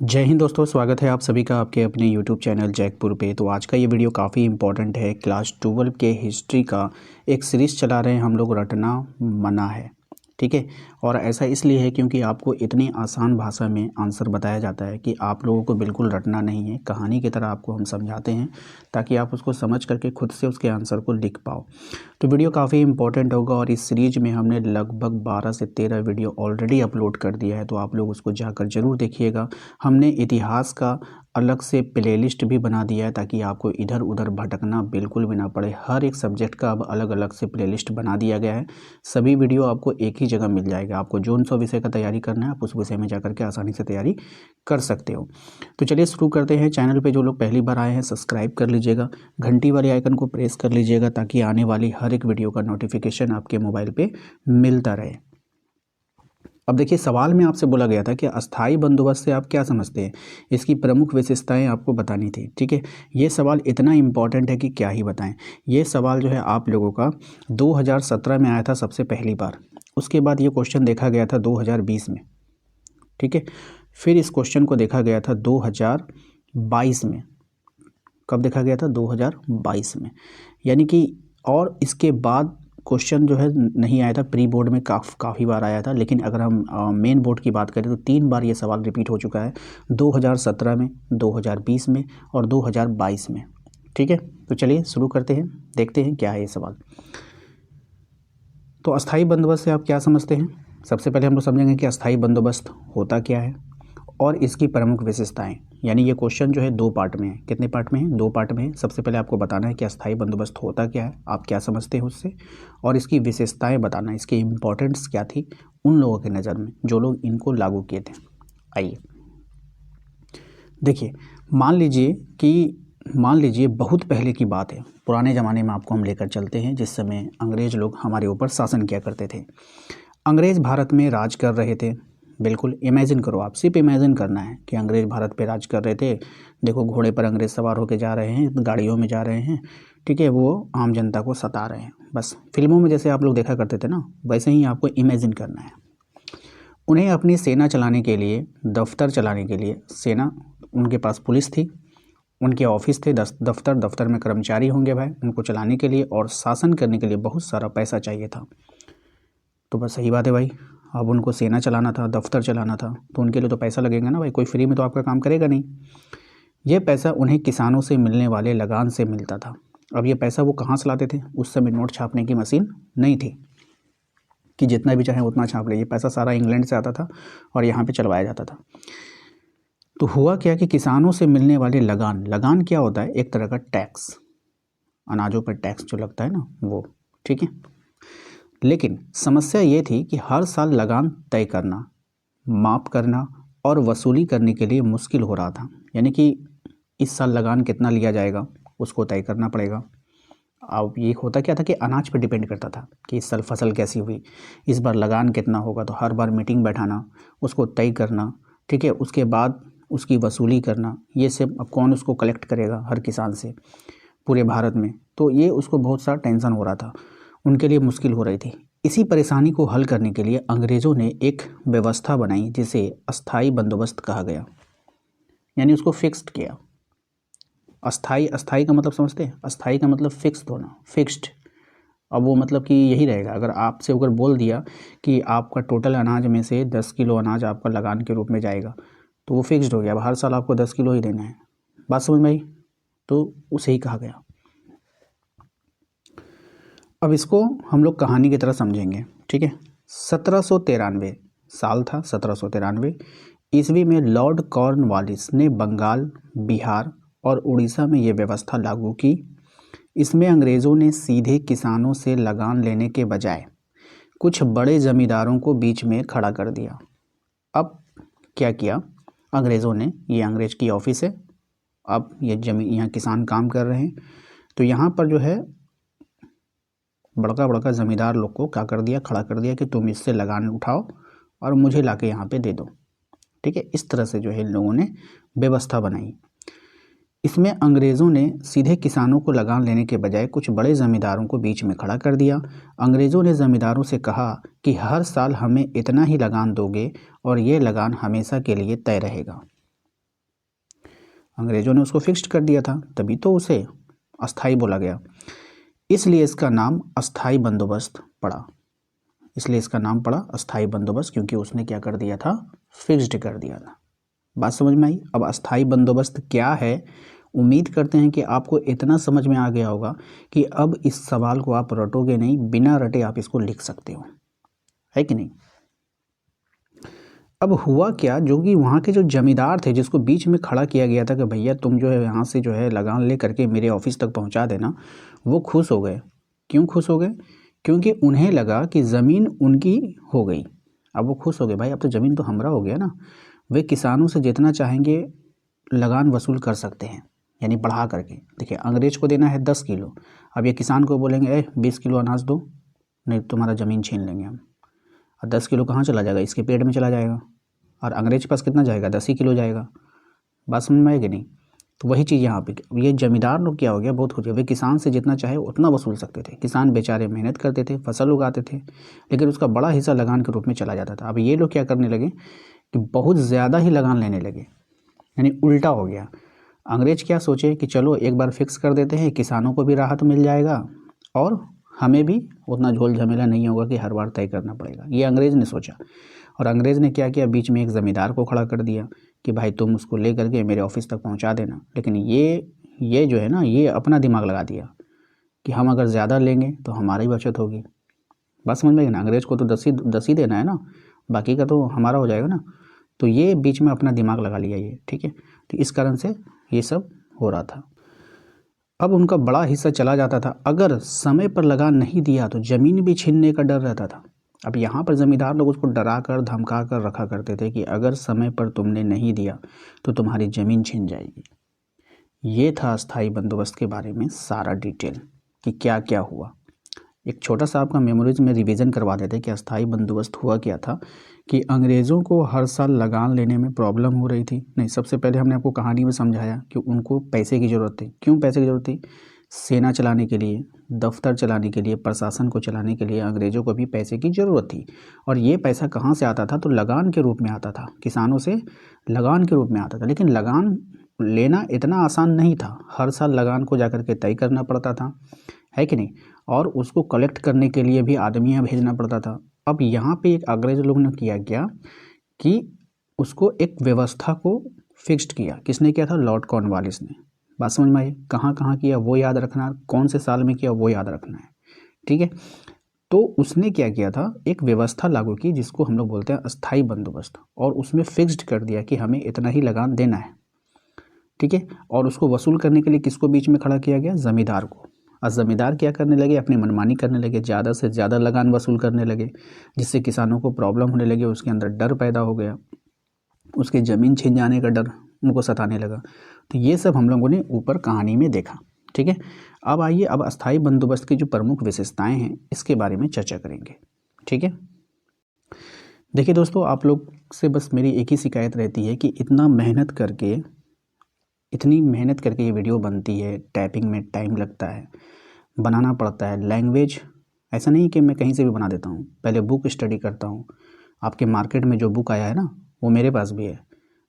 जय हिंद दोस्तों, स्वागत है आप सभी का आपके अपने यूट्यूब चैनल जैकपुर पे। तो आज का ये वीडियो काफ़ी इंपॉर्टेंट है। क्लास 12 के हिस्ट्री का एक सीरीज़ चला रहे हैं हम लोग, रटना मना है, ठीक है। और ऐसा इसलिए है क्योंकि आपको इतनी आसान भाषा में आंसर बताया जाता है कि आप लोगों को बिल्कुल रटना नहीं है। कहानी की तरह आपको हम समझाते हैं ताकि आप उसको समझ करके खुद से उसके आंसर को लिख पाओ। तो वीडियो काफ़ी इंपॉर्टेंट होगा और इस सीरीज में हमने लगभग 12 से 13 वीडियो ऑलरेडी अपलोड कर दिया है, तो आप लोग उसको जाकर ज़रूर देखिएगा। हमने इतिहास का अलग से प्लेलिस्ट भी बना दिया है ताकि आपको इधर उधर भटकना बिल्कुल भी ना पड़े। हर एक सब्जेक्ट का अब अलग अलग से प्लेलिस्ट बना दिया गया है। सभी वीडियो आपको एक ही जगह मिल जाएगा। आपको जोन सा विषय का तैयारी करना है, आप उस विषय में जाकर के आसानी से तैयारी कर सकते हो। तो चलिए शुरू करते हैं। चैनल पे जो लोग पहली बार आए हैं सब्सक्राइब कर लीजिएगा, घंटी वाले आइकन को प्रेस कर लीजिएगा ताकि आने वाली हर एक वीडियो का नोटिफिकेशन आपके मोबाइल पे मिलता रहे। अब देखिए, सवाल में आपसे बोला गया था कि अस्थाई बंदोबस्त से आप क्या समझते हैं, इसकी प्रमुख विशेषताएं आपको बतानी थी, ठीक है। ये सवाल इतना इम्पॉर्टेंट है कि क्या ही बताएं। ये सवाल जो है आप लोगों का 2017 में आया था सबसे पहली बार। उसके बाद ये क्वेश्चन देखा गया था 2020 में, ठीक है। फिर इस क्वेश्चन को देखा गया था 2022 में। कब देखा गया था? 2022 में। यानी कि और इसके बाद क्वेश्चन जो है नहीं आया था। प्री बोर्ड में काफ़ी बार आया था, लेकिन अगर हम मेन बोर्ड की बात करें तो 3 बार ये सवाल रिपीट हो चुका है, 2017 में, 2020 में और 2022 में, ठीक है। तो चलिए शुरू करते हैं, देखते हैं क्या है ये सवाल। तो अस्थाई बंदोबस्त से आप क्या समझते हैं? सबसे पहले हम लोग समझेंगे कि अस्थाई बंदोबस्त होता क्या है और इसकी प्रमुख विशेषताएं। यानी ये क्वेश्चन जो है 2 पार्ट में है। कितने पार्ट में है? 2 पार्ट में है। सबसे पहले आपको बताना है कि अस्थाई बंदोबस्त होता क्या है, आप क्या समझते हैं उससे, और इसकी विशेषताएं बताना, इसकी इम्पोर्टेंस क्या थी उन लोगों की नज़र में जो लोग इनको लागू किए थे। आइए देखिए, मान लीजिए बहुत पहले की बात है, पुराने ज़माने में आपको हम लेकर चलते हैं जिस समय अंग्रेज़ लोग हमारे ऊपर शासन किया करते थे। अंग्रेज़ भारत में राज कर रहे थे। बिल्कुल इमेजिन करो, आप सिर्फ इमेजिन करना है कि अंग्रेज़ भारत पे राज कर रहे थे। देखो, घोड़े पर अंग्रेज़ सवार होकर जा रहे हैं, गाड़ियों में जा रहे हैं, ठीक है। वो आम जनता को सता रहे हैं। बस फिल्मों में जैसे आप लोग देखा करते थे ना, वैसे ही आपको इमेजिन करना है। उन्हें अपनी सेना चलाने के लिए, दफ्तर चलाने के लिए सेना, उनके पास पुलिस थी, उनके ऑफिस थे, दफ्तर में कर्मचारी होंगे भाई, उनको चलाने के लिए और शासन करने के लिए बहुत सारा पैसा चाहिए था। तो बस सही बात है भाई, अब उनको सेना चलाना था, दफ्तर चलाना था, तो उनके लिए तो पैसा लगेगा ना भाई, कोई फ्री में तो आपका काम करेगा नहीं। ये पैसा उन्हें किसानों से मिलने वाले लगान से मिलता था। अब ये पैसा वो कहाँ से लाते थे? उस समय नोट छापने की मशीन नहीं थी कि जितना भी चाहे उतना छाप ले। ये पैसा सारा इंग्लैंड से आता था और यहाँ पे चलवाया जाता था। तो हुआ क्या कि किसानों से मिलने वाले लगान, लगान क्या होता है? एक तरह का टैक्स, अनाजों पर टैक्स जो लगता है ना वो, ठीक है। लेकिन समस्या ये थी कि हर साल लगान तय करना, माप करना और वसूली करने के लिए मुश्किल हो रहा था। यानी कि इस साल लगान कितना लिया जाएगा उसको तय करना पड़ेगा। अब ये होता क्या था कि अनाज पर डिपेंड करता था कि इस साल फसल कैसी हुई, इस बार लगान कितना होगा। तो हर बार मीटिंग बैठाना, उसको तय करना, ठीक है। उसके बाद उसकी वसूली करना, ये सब अब कौन उसको कलेक्ट करेगा हर किसान से पूरे भारत में। तो ये उसको बहुत सारा टेंशन हो रहा था, उनके लिए मुश्किल हो रही थी। इसी परेशानी को हल करने के लिए अंग्रेज़ों ने एक व्यवस्था बनाई जिसे अस्थाई बंदोबस्त कहा गया। यानी उसको फिक्स्ड किया। अस्थाई, अस्थाई का मतलब समझते हैं? अस्थाई का मतलब फिक्स्ड होना, फिक्स्ड। अब वो मतलब कि यही रहेगा, अगर आपसे अगर बोल दिया कि आपका टोटल अनाज में से 10 किलो अनाज आपका लगान के रूप में जाएगा, तो वो फिक्स्ड हो गया। अब हर साल आपको 10 किलो ही देना है। बात समझ में आई? तो उसे ही कहा गया। अब इसको हम लोग कहानी की तरह समझेंगे, ठीक है। 1793 साल था, 1793 ईस्वी में लॉर्ड कॉर्नवालिस ने बंगाल, बिहार और उड़ीसा में ये व्यवस्था लागू की। इसमें अंग्रेज़ों ने सीधे किसानों से लगान लेने के बजाय कुछ बड़े ज़मींदारों को बीच में खड़ा कर दिया। अब क्या किया अंग्रेज़ों ने? ये अंग्रेज़ की ऑफिस है, अब ये जमीन, यहाँ किसान काम कर रहे हैं, तो यहाँ पर जो है बड़का बड़का ज़मींदार लोग को क्या कर दिया? खड़ा कर दिया कि तुम इससे लगान उठाओ और मुझे लाके यहाँ पे दे दो, ठीक है। इस तरह से जो है इन लोगों ने व्यवस्था बनाई। इसमें अंग्रेज़ों ने सीधे किसानों को लगान लेने के बजाय कुछ बड़े ज़मींदारों को बीच में खड़ा कर दिया। अंग्रेज़ों ने ज़मींदारों से कहा कि हर साल हमें इतना ही लगान दोगे और ये लगान हमेशा के लिए तय रहेगा। अंग्रेज़ों ने उसको फिक्स्ड कर दिया था, तभी तो उसे अस्थाई बोला गया। इसलिए इसका नाम अस्थाई बंदोबस्त पड़ा। इसलिए इसका नाम पड़ा अस्थाई बंदोबस्त, क्योंकि उसने क्या कर दिया था, फिक्स्ड कर दिया था। बात समझ में आई। अब अस्थाई बंदोबस्त क्या है, उम्मीद करते हैं कि आपको इतना समझ में आ गया होगा कि अब इस सवाल को आप रटोगे नहीं, बिना रटे आप इसको लिख सकते हो, है कि नहीं। अब हुआ क्या, जो कि वहाँ के जो जमींदार थे जिसको बीच में खड़ा किया गया था कि भैया तुम जो है यहाँ से जो है लगान ले करके मेरे ऑफिस तक पहुँचा देना, वो खुश हो गए। क्यों खुश हो गए? क्योंकि उन्हें लगा कि ज़मीन उनकी हो गई। अब वो खुश हो गए, भाई अब तो ज़मीन तो हमारा हो गया ना। वे किसानों से जितना चाहेंगे लगान वसूल कर सकते हैं, यानी बढ़ा करके। देखिए अंग्रेज़ को देना है 10 किलो, अब ये किसान को बोलेंगे 20 किलो अनाज दो, नहीं तुम्हारा ज़मीन छीन लेंगे हम। और 10 किलो कहाँ चला जाएगा, इसके पेट में चला जाएगा, और अंग्रेज के पास कितना जाएगा, 10 ही किलो जाएगा। बात समझ में आएगी नहीं। तो वही चीज़ यहाँ पे, ये जमींदार लोग क्या हो गया, बहुत हो गया, वे किसान से जितना चाहे उतना वसूल सकते थे। किसान बेचारे मेहनत करते थे, फसल उगाते थे, लेकिन उसका बड़ा हिस्सा लगान के रूप में चला जाता था। अब ये लोग क्या करने लगे कि बहुत ज़्यादा ही लगान लेने लगे, यानी उल्टा हो गया। अंग्रेज क्या सोचे कि चलो एक बार फिक्स कर देते हैं, किसानों को भी राहत मिल जाएगा और हमें भी उतना झोल झमेला नहीं होगा कि हर बार तय करना पड़ेगा, ये अंग्रेज़ ने सोचा। और अंग्रेज़ ने क्या किया, बीच में एक ज़मींदार को खड़ा कर दिया कि भाई तुम उसको ले करके मेरे ऑफिस तक पहुंचा देना। लेकिन ये जो है ना, ये अपना दिमाग लगा दिया कि हम अगर ज़्यादा लेंगे तो हमारी बचत होगी। बात समझ में आई ना, अंग्रेज़ को तो 10 ही देना है ना, बाकी का तो हमारा हो जाएगा ना। तो ये बीच में अपना दिमाग लगा लिया ये, ठीक है। तो इस कारण से ये सब हो रहा था। अब उनका बड़ा हिस्सा चला जाता था, अगर समय पर लगान नहीं दिया तो ज़मीन भी छीनने का डर रहता था। अब यहाँ पर ज़मींदार लोग उसको डरा कर धमका कर रखा करते थे कि अगर समय पर तुमने नहीं दिया तो तुम्हारी ज़मीन छीन जाएगी। ये था अस्थाई बंदोबस्त के बारे में सारा डिटेल कि क्या क्या हुआ। एक छोटा सा आपका मेमोरीज में रिवीजन करवा देते कि अस्थाई बंदोबस्त हुआ क्या था। कि अंग्रेज़ों को हर साल लगान लेने में प्रॉब्लम हो रही थी। नहीं, सबसे पहले हमने आपको कहानी में समझाया कि उनको पैसे की ज़रूरत थी। क्यों पैसे की ज़रूरत थी? सेना चलाने के लिए, दफ्तर चलाने के लिए, प्रशासन को चलाने के लिए अंग्रेज़ों को भी पैसे की ज़रूरत थी। और ये पैसा कहाँ से आता था? तो लगान के रूप में आता था, किसानों से लगान के रूप में आता था। लेकिन लगान लेना इतना आसान नहीं था, हर साल लगान को जाकर के तय करना पड़ता था, है कि नहीं। और उसको कलेक्ट करने के लिए भी आदमियाँ भेजना पड़ता था। अब यहाँ पे एक अंग्रेज लोग ने किया क्या कि उसको एक व्यवस्था को फिक्स्ड किया। किसने किया था? लॉर्ड कॉर्नवालिस ने। बात समझ में आई? कहाँ कहाँ किया वो याद रखना, कौन से साल में किया वो याद रखना है, ठीक है। तो उसने क्या किया था, एक व्यवस्था लागू की जिसको हम लोग बोलते हैं अस्थाई बंदोबस्त, और उसमें फिक्स्ड कर दिया कि हमें इतना ही लगान देना है, ठीक है। और उसको वसूल करने के लिए किसको बीच में खड़ा किया गया? ज़मींदार को। और ज़मींदार क्या करने लगे? अपनी मनमानी करने लगे, ज़्यादा से ज़्यादा लगान वसूल करने लगे, जिससे किसानों को प्रॉब्लम होने लगी, उसके अंदर डर पैदा हो गया, उसके ज़मीन छिन जाने का डर उनको सताने लगा। तो ये सब हम लोगों ने ऊपर कहानी में देखा, ठीक है। अब आइए, अब अस्थाई बंदोबस्त की जो प्रमुख विशेषताएँ हैं इसके बारे में चर्चा करेंगे, ठीक है। देखिए दोस्तों, आप लोग से बस मेरी एक ही शिकायत रहती है कि इतनी मेहनत करके ये वीडियो बनती है, टाइपिंग में टाइम लगता है, बनाना पड़ता है। लैंग्वेज ऐसा नहीं कि मैं कहीं से भी बना देता हूँ, पहले बुक स्टडी करता हूँ। आपके मार्केट में जो बुक आया है ना, वो मेरे पास भी है,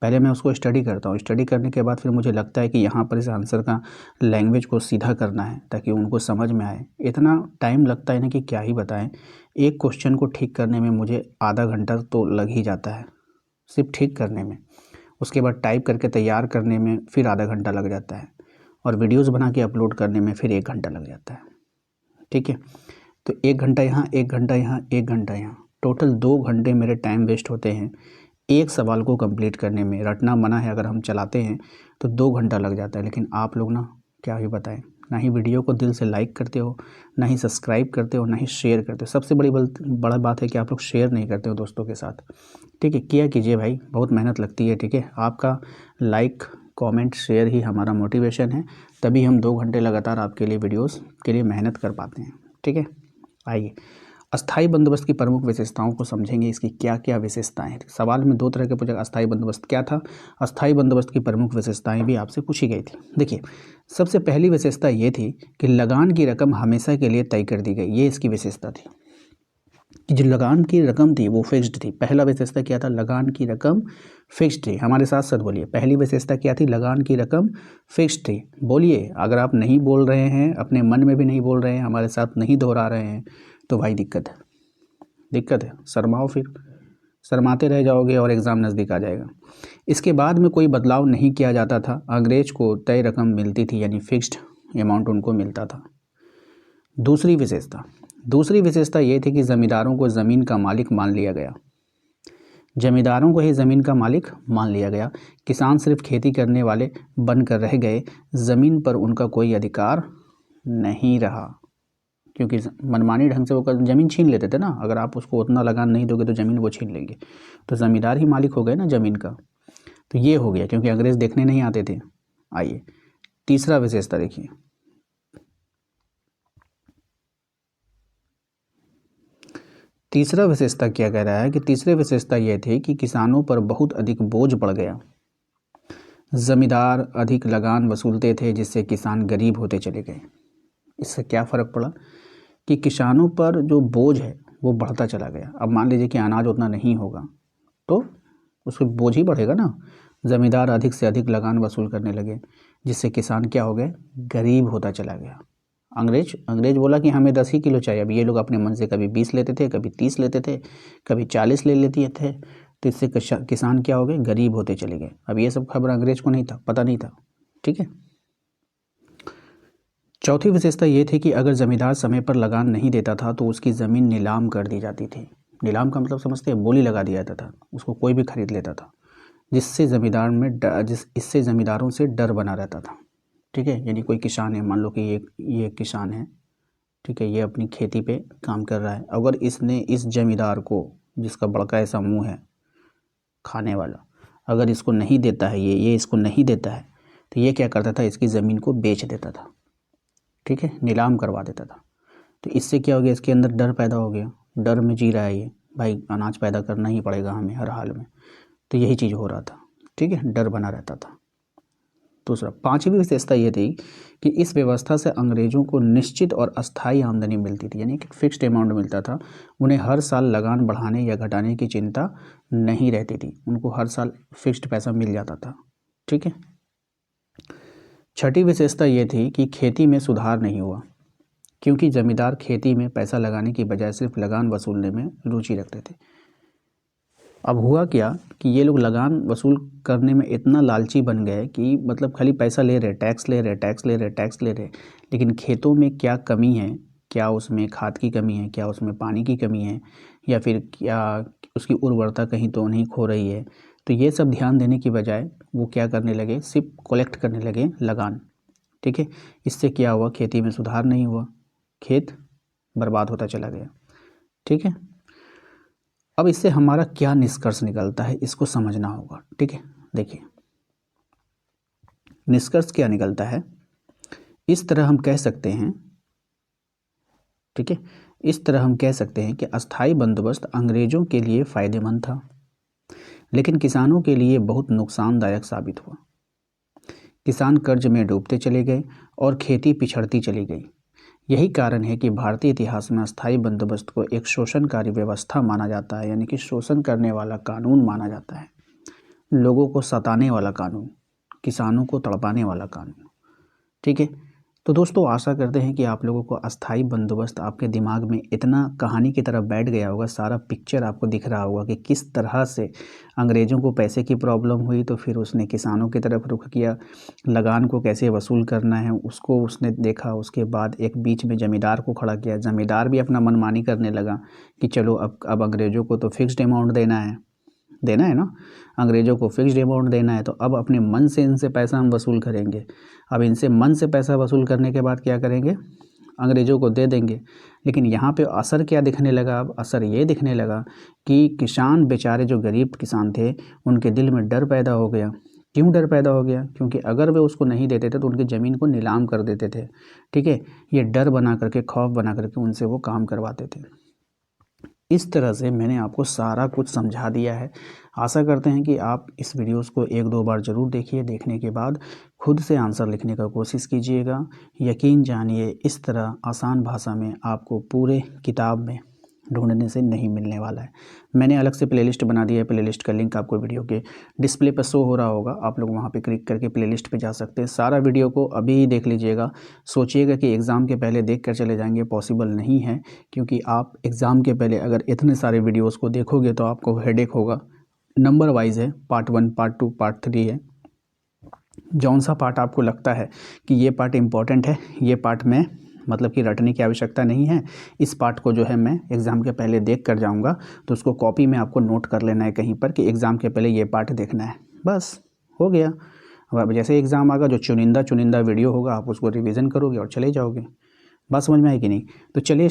पहले मैं उसको स्टडी करता हूँ। स्टडी करने के बाद फिर मुझे लगता है कि यहाँ पर इस आंसर का लैंग्वेज को सीधा करना है ताकि उनको समझ में आए। इतना टाइम लगता है ना कि क्या ही बताएं। एक क्वेश्चन को ठीक करने में मुझे आधा घंटा तो लग ही जाता है, सिर्फ ठीक करने में। उसके बाद टाइप करके तैयार करने में फिर आधा घंटा लग जाता है, और वीडियोस बना के अपलोड करने में फिर 1 घंटा लग जाता है, ठीक है। तो 1 घंटा यहाँ, 1 घंटा यहाँ, 1 घंटा यहाँ, टोटल 2 घंटे मेरे टाइम वेस्ट होते हैं एक सवाल को कंप्लीट करने में। रटना मना है, अगर हम चलाते हैं तो 2 घंटा लग जाता है। लेकिन आप लोग ना क्या ही बताएं, ना ही वीडियो को दिल से लाइक करते हो, ना ही सब्सक्राइब करते हो, ना ही शेयर करते हो। सबसे बड़ा बात है कि आप लोग शेयर नहीं करते हो दोस्तों के साथ, ठीक है। किया कीजिए भाई, बहुत मेहनत लगती है, ठीक है। आपका लाइक, कमेंट, शेयर ही हमारा मोटिवेशन है, तभी हम 2 घंटे लगातार आपके लिए वीडियोस के लिए मेहनत कर पाते हैं, ठीक है। आइए, अस्थाई बंदोबस्त की प्रमुख विशेषताओं को समझेंगे, इसकी क्या क्या विशेषताएं हैं। सवाल में 2 तरह के पूछा, अस्थाई बंदोबस्त क्या था, अस्थाई बंदोबस्त की प्रमुख विशेषताएं भी आपसे पूछी गई थी। देखिए, सबसे पहली विशेषता ये थी कि लगान की रकम हमेशा के लिए तय कर दी गई, ये इसकी विशेषता थी। कि जो लगान की रकम थी वो फिक्स्ड थी। पहला विशेषता क्या था? लगान की रकम फिक्स्ड थी। हमारे साथ साथ बोलिए, पहली विशेषता क्या थी? लगान की रकम फिक्स्ड थी। बोलिए, अगर आप नहीं बोल रहे हैं, अपने मन में भी नहीं बोल रहे हैं, हमारे साथ नहीं दोहरा रहे हैं, तो भाई दिक्कत है, दिक्कत है। शर्माओ, फिर शर्माते रह जाओगे और एग्ज़ाम नज़दीक आ जाएगा। इसके बाद में कोई बदलाव नहीं किया जाता था। अंग्रेज को तय रकम मिलती थी, यानी फिक्स्ड अमाउंट उनको मिलता था। दूसरी विशेषता ये थी कि ज़मींदारों को ज़मीन का मालिक मान लिया गया। जमींदारों को ही ज़मीन का मालिक मान लिया गया। किसान सिर्फ खेती करने वाले बनकर रह गए, ज़मीन पर उनका कोई अधिकार नहीं रहा, क्योंकि मनमानी ढंग से वो ज़मीन छीन लेते थे ना। अगर आप उसको उतना लगान नहीं दोगे तो ज़मीन वो छीन लेंगे, तो ज़मींदार ही मालिक हो गए ना ज़मीन का। तो ये हो गया, क्योंकि अंग्रेज़ देखने नहीं आते थे। आइए तीसरा विशेषता देखिए। तीसरा विशेषता क्या कह रहा है कि तीसरी विशेषता यह थी कि किसानों पर बहुत अधिक बोझ पड़ गया। जमींदार अधिक लगान वसूलते थे, जिससे किसान गरीब होते चले गए। इससे क्या फ़र्क पड़ा कि किसानों पर जो बोझ है वो बढ़ता चला गया। अब मान लीजिए कि अनाज उतना नहीं होगा तो उसको बोझ ही बढ़ेगा ना। ज़मींदार अधिक से अधिक लगान वसूल करने लगे, जिससे किसान क्या हो गए? गरीब होता चला गया। अंग्रेज बोला कि हमें 10 ही किलो चाहिए। अब ये लोग अपने मन से कभी 20 लेते थे, कभी 30 लेते थे, कभी 40 ले लेते थे। तो इससे किसान क्या हो गए? गरीब होते चले गए। अब ये सब खबर अंग्रेज को नहीं था, पता नहीं था। ठीक है। चौथी विशेषता ये थी कि अगर ज़मींदार समय पर लगान नहीं देता था तो उसकी ज़मीन नीलाम कर दी जाती थी। नीलाम का मतलब समझते हैं? बोली लगा दिया जाता था, उसको कोई भी खरीद लेता था, जिससे इससे ज़मींदारों से डर बना रहता था। ठीक है। यानी कोई किसान है, मान लो कि ये किसान है, ठीक है, ये अपनी खेती पे काम कर रहा है। अगर इसने इस जमींदार को, जिसका बड़का ऐसा मुंह है खाने वाला, अगर इसको नहीं देता है, ये इसको नहीं देता है, तो ये क्या करता था? इसकी ज़मीन को बेच देता था। ठीक है, नीलाम करवा देता था। तो इससे क्या हो गया? इसके अंदर डर पैदा हो गया। डर में जी रहा है ये, भाई अनाज पैदा करना ही पड़ेगा हमें हर हाल में। तो यही चीज़ हो रहा था। ठीक है, डर बना रहता था। दूसरा, पांचवी विशेषता ये थी कि इस व्यवस्था से अंग्रेजों को निश्चित और अस्थायी आमदनी मिलती थी, यानी कि फिक्स्ड अमाउंट मिलता था। उन्हें हर साल लगान बढ़ाने या घटाने की चिंता नहीं रहती थी, उनको हर साल फिक्स्ड पैसा मिल जाता था। ठीक है। छठी विशेषता ये थी कि खेती में सुधार नहीं हुआ, क्योंकि जमींदार खेती में पैसा लगाने की बजाय सिर्फ लगान वसूलने में रुचि रखते थे। अब हुआ क्या कि ये लोग लगान वसूल करने में इतना लालची बन गए कि मतलब खाली पैसा ले रहे, टैक्स ले रहे, टैक्स ले रहे, टैक्स ले रहे, लेकिन खेतों में क्या कमी है, क्या उसमें खाद की कमी है, क्या उसमें पानी की कमी है, या फिर क्या उसकी उर्वरता कहीं तो नहीं खो रही है, तो ये सब ध्यान देने की बजाय वो क्या करने लगे? सिर्फ कलेक्ट करने लगे लगान। ठीक है। इससे क्या हुआ? खेती में सुधार नहीं हुआ, खेत बर्बाद होता चला गया। ठीक है। अब इससे हमारा क्या निष्कर्ष निकलता है, इसको समझना होगा। ठीक है, देखिए निष्कर्ष क्या निकलता है। इस तरह हम कह सकते हैं, ठीक है, इस तरह हम कह सकते हैं कि अस्थायी बंदोबस्त अंग्रेजों के लिए फायदेमंद था, लेकिन किसानों के लिए बहुत नुकसानदायक साबित हुआ। किसान कर्ज में डूबते चले गए और खेती पिछड़ती चली गई। यही कारण है कि भारतीय इतिहास में अस्थायी बंदोबस्त को एक शोषणकारी व्यवस्था माना जाता है, यानी कि शोषण करने वाला कानून माना जाता है, लोगों को सताने वाला कानून, किसानों को तड़पाने वाला कानून। ठीक है। तो दोस्तों आशा करते हैं कि आप लोगों को अस्थायी बंदोबस्त आपके दिमाग में इतना कहानी की तरह बैठ गया होगा, सारा पिक्चर आपको दिख रहा होगा कि किस तरह से अंग्रेज़ों को पैसे की प्रॉब्लम हुई तो फिर उसने किसानों की तरफ रुख किया, लगान को कैसे वसूल करना है उसको उसने देखा। उसके बाद एक बीच में ज़मींदार को खड़ा किया, ज़मींदार भी अपना मनमानी करने लगा कि चलो अब अंग्रेज़ों को तो फिक्स्ड अमाउंट देना है ना, अंग्रेज़ों को फिक्स्ड अमाउंट देना है, तो अब अपने मन से इनसे पैसा हम वसूल करेंगे। अब इनसे मन से पैसा वसूल करने के बाद क्या करेंगे? अंग्रेज़ों को दे देंगे। लेकिन यहाँ पे असर क्या दिखने लगा? अब असर ये दिखने लगा कि किसान बेचारे, जो गरीब किसान थे, उनके दिल में डर पैदा हो गया। क्यों डर पैदा हो गया? क्योंकि अगर वे उसको नहीं देते थे तो उनकी ज़मीन को नीलाम कर देते थे। ठीक है। ये डर बना करके, खौफ बना करके उनसे वो काम करवाते थे। इस तरह से मैंने आपको सारा कुछ समझा दिया है। आशा करते हैं कि आप इस वीडियोस को 1-2 बार ज़रूर देखिए। देखने के बाद खुद से आंसर लिखने का कोशिश कीजिएगा। यकीन जानिए, इस तरह आसान भाषा में आपको पूरे किताब में ढूंढने से नहीं मिलने वाला है। मैंने अलग से प्लेलिस्ट बना दी है, प्लेलिस्ट का लिंक आपको वीडियो के डिस्प्ले पर शो हो रहा होगा, आप लोग वहाँ पे क्लिक करके प्लेलिस्ट पे जा सकते हैं। सारा वीडियो को अभी ही देख लीजिएगा। सोचिएगा कि एग्ज़ाम के पहले देख कर चले जाएंगे, पॉसिबल नहीं है, क्योंकि आप एग्ज़ाम के पहले अगर इतने सारे वीडियोज़ को देखोगे तो आपको हेडेक होगा। नंबर वाइज है, पार्ट 1, पार्ट 2, पार्ट 3 है। जौन सा पार्ट आपको लगता है कि ये पार्ट इम्पॉर्टेंट है, ये पार्ट में मतलब कि रटने की आवश्यकता नहीं है, इस पार्ट को जो है मैं एग्ज़ाम के पहले देख कर जाऊंगा, तो उसको कॉपी में आपको नोट कर लेना है कहीं पर कि एग्ज़ाम के पहले ये पार्ट देखना है, बस हो गया। अब जैसे एग्ज़ाम आएगा जो चुनिंदा वीडियो होगा आप उसको रिवीजन करोगे और चले जाओगे। बात समझ में आई कि नहीं? तो चलिए,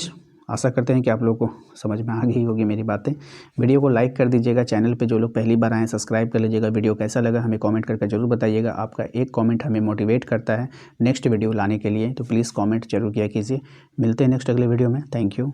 आशा करते हैं कि आप लोगों को समझ में आ गई होगी मेरी बातें। वीडियो को लाइक कर दीजिएगा, चैनल पे जो लोग पहली बार आए हैं सब्सक्राइब कर लीजिएगा। वीडियो कैसा लगा हमें कमेंट करके ज़रूर बताइएगा। आपका एक कमेंट हमें मोटिवेट करता है नेक्स्ट वीडियो लाने के लिए, तो प्लीज़ कमेंट जरूर किया कीजिए। मिलते हैं नेक्स्ट अगले वीडियो में। Thank you.